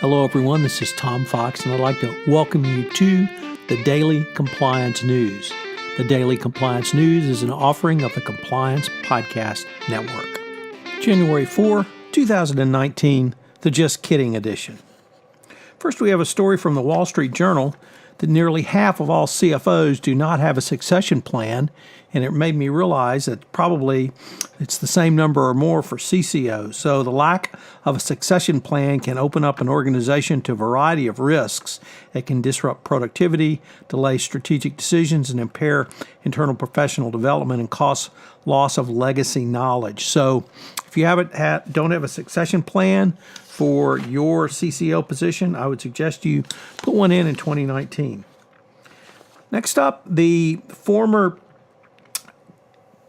Hello, everyone. This is Tom Fox, and I'd like to welcome you to the Daily Compliance News. The Daily Compliance News is an offering of the Compliance Podcast Network. January 4, 2019, the Just Kidding edition. First, we have a story from the Wall Street Journal that nearly half of all CFOs do not have a succession plan, and it made me realize that probably it's the same number or more for CCOs. So the lack of a succession plan can open up an organization to a variety of risks. It can disrupt productivity, delay strategic decisions, and impair internal professional development and cause loss of legacy knowledge. So if you don't have a succession plan for your CCO position, I would suggest you put one in 2019. Next up, the former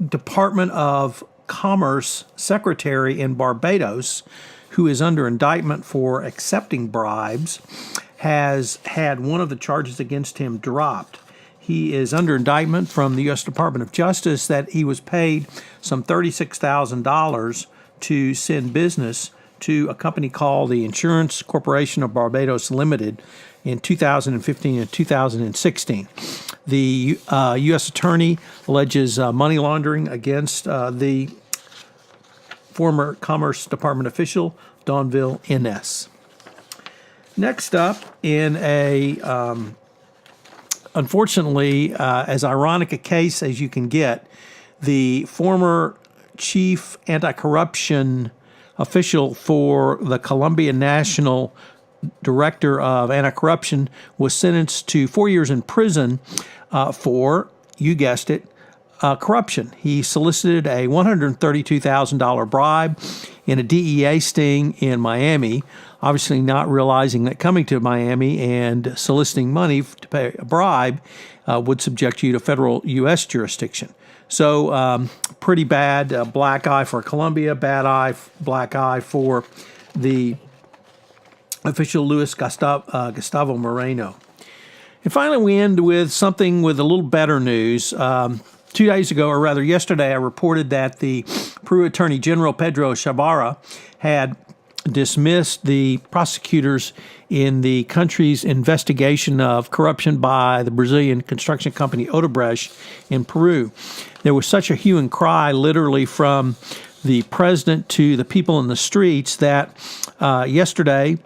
Department of Commerce Secretary in Barbados, who is under indictment for accepting bribes, has had one of the charges against him dropped. He is under indictment from the U.S. Department of Justice that he was paid some $36,000 to send business to a company called the Insurance Corporation of Barbados Limited in 2015 and 2016. The U.S. attorney alleges money laundering against the former Commerce Department official, Donville Ines. Next up, in unfortunately, as ironic a case as you can get, the former chief anti-corruption official for the Colombian National Director of Anti-Corruption was sentenced to 4 years in prison for, you guessed it, corruption. He solicited a $132,000 bribe in a DEA sting in Miami, obviously not realizing that coming to Miami and soliciting money to pay a bribe would subject you to federal U.S. jurisdiction. So pretty bad, black eye for Colombia, black eye for the official Luis Gustavo Moreno. And finally, we end with something with a little better news. 2 days ago, or rather yesterday, I reported that the Peru Attorney General Pedro Chavarra had dismissed the prosecutors in the country's investigation of corruption by the Brazilian construction company Odebrecht in Peru. There was such a hue and cry, literally from the president to the people in the streets, that yesterday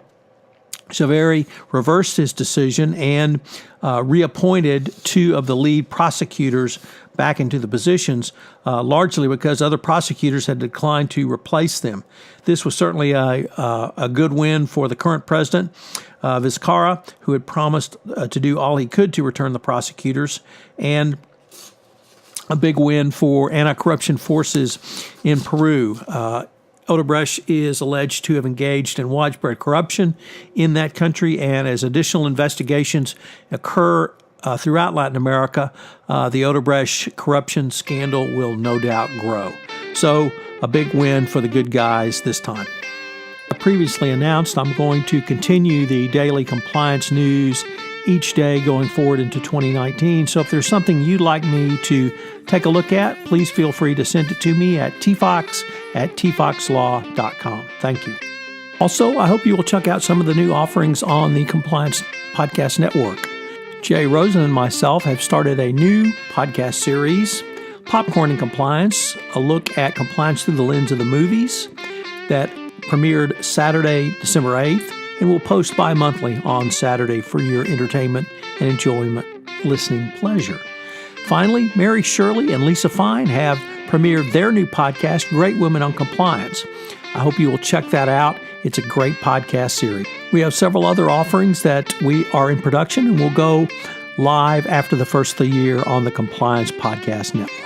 Chavarra reversed his decision and reappointed two of the lead prosecutors back into the positions, largely because other prosecutors had declined to replace them. This was certainly a good win for the current president, Vizcarra, who had promised to do all he could to return the prosecutors, and a big win for anti-corruption forces in Peru. Odebrecht is alleged to have engaged in widespread corruption in that country, and as additional investigations occur throughout Latin America, the Odebrecht corruption scandal will no doubt grow. So, a big win for the good guys this time. I previously announced I'm going to continue the daily compliance news each day going forward into 2019. So if there's something you'd like me to take a look at, please feel free to send it to me at tfox@tfoxlaw.com. Thank you. Also, I hope you will check out some of the new offerings on the Compliance Podcast Network. Jay Rosen and myself have started a new podcast series, Popcorn and Compliance, a look at compliance through the lens of the movies, that premiered Saturday, December 8th, and will post bi-monthly on Saturday for your entertainment and enjoyment listening pleasure. Finally, Mary Shirley and Lisa Fine have premiered their new podcast, Great Women on Compliance. I hope you will check that out. It's a great podcast series. We have several other offerings that we are in production and will go live after the first of the year on the Compliance Podcast Network.